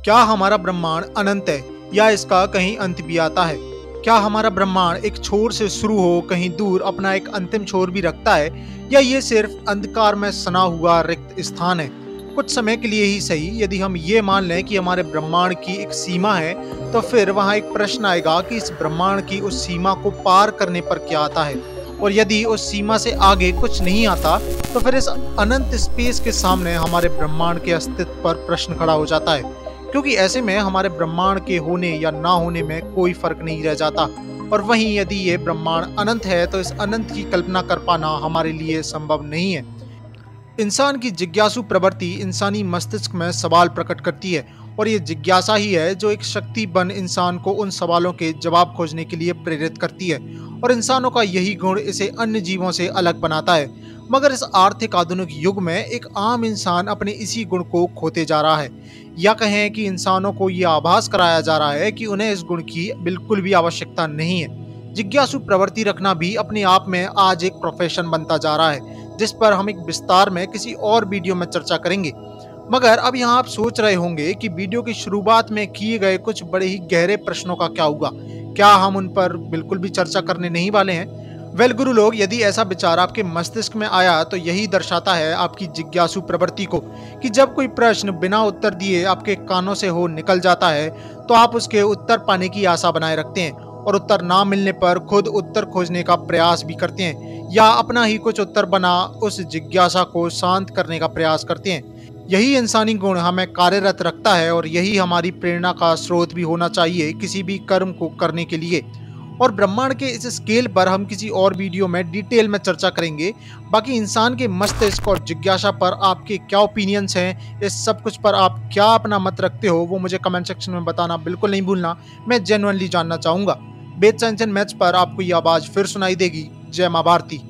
क्या हमारा ब्रह्मांड अनंत है या इसका कहीं अंत भी आता है? क्या हमारा ब्रह्मांड एक छोर से शुरू हो कहीं दूर अपना एक अंतिम छोर भी रखता है या ये सिर्फ अंधकार में सना हुआ रिक्त स्थान है? कुछ समय के लिए ही सही, यदि हम ये मान लें कि हमारे ब्रह्मांड की एक सीमा है, तो फिर वहां एक प्रश्न आएगा कि इस ब्रह्मांड की उस सीमा को पार करने पर क्या आता है, और यदि उस सीमा से आगे कुछ नहीं आता तो फिर इस अनंत स्पेस के सामने हमारे ब्रह्मांड के अस्तित्व पर प्रश्न खड़ा हो जाता है। क्योंकि ऐसे में हमारे ब्रह्मांड के होने या ना होने में कोई फर्क नहीं रह जाता। और वहीं यदि ये ब्रह्मांड अनंत है तो इस अनंत की कल्पना कर पाना हमारे लिए संभव नहीं है। इंसान की जिज्ञासु प्रवृत्ति इंसानी मस्तिष्क में सवाल प्रकट करती है, और ये जिज्ञासा ही है जो एक शक्ति बन इंसान को उन सवालों के जवाब खोजने के लिए प्रेरित करती है, और इंसानों का यही गुण इसे अन्य जीवों से अलग बनाता है। मगर इस आर्थिक आधुनिक युग में एक आम इंसान अपने इसी गुण को खोते जा रहा है, या कहें कि इंसानों को ये आभास कराया जा रहा है कि उन्हें इस गुण की बिल्कुल भी आवश्यकता नहीं है। जिज्ञासु प्रवृत्ति रखना भी अपने आप में आज एक प्रोफेशन बनता जा रहा है, जिस पर हम एक विस्तार में किसी और वीडियो में चर्चा करेंगे। मगर अब यहाँ आप सोच रहे होंगे कि वीडियो की शुरुआत में किए गए कुछ बड़े ही गहरे प्रश्नों का क्या होगा, क्या हम उन पर बिल्कुल भी चर्चा करने नहीं वाले हैं? वेल गुरु लोग, यदि ऐसा विचार आपके मस्तिष्क में आया तो यही दर्शाता है आपकी जिज्ञासु प्रवृत्ति को, कि जब कोई प्रश्न बिना उत्तर दिए आपके कानों से हो निकल जाता है तो आप उसके उत्तर पाने की आशा बनाए रखते हैं, और उत्तर ना मिलने पर खुद उत्तर खोजने का प्रयास भी करते हैं, या अपना ही कुछ उत्तर बना उस जिज्ञासा को शांत करने का प्रयास करते हैं। यही इंसानी गुण हमें कार्यरत रखता है, और यही हमारी प्रेरणा का स्रोत भी होना चाहिए किसी भी कर्म को करने के लिए। और ब्रह्मांड के इस स्केल पर हम किसी और वीडियो में डिटेल में चर्चा करेंगे। बाकी इंसान के मस्तिष्क और जिज्ञासा पर आपके क्या ओपिनियंस हैं, इस सब कुछ पर आप क्या अपना मत रखते हो, वो मुझे कमेंट सेक्शन में बताना बिल्कुल नहीं भूलना। मैं जेन्युइनली जानना चाहूँगा। बेचैन मैच पर आपको ये आवाज़ फिर सुनाई देगी। जय माँ भारती।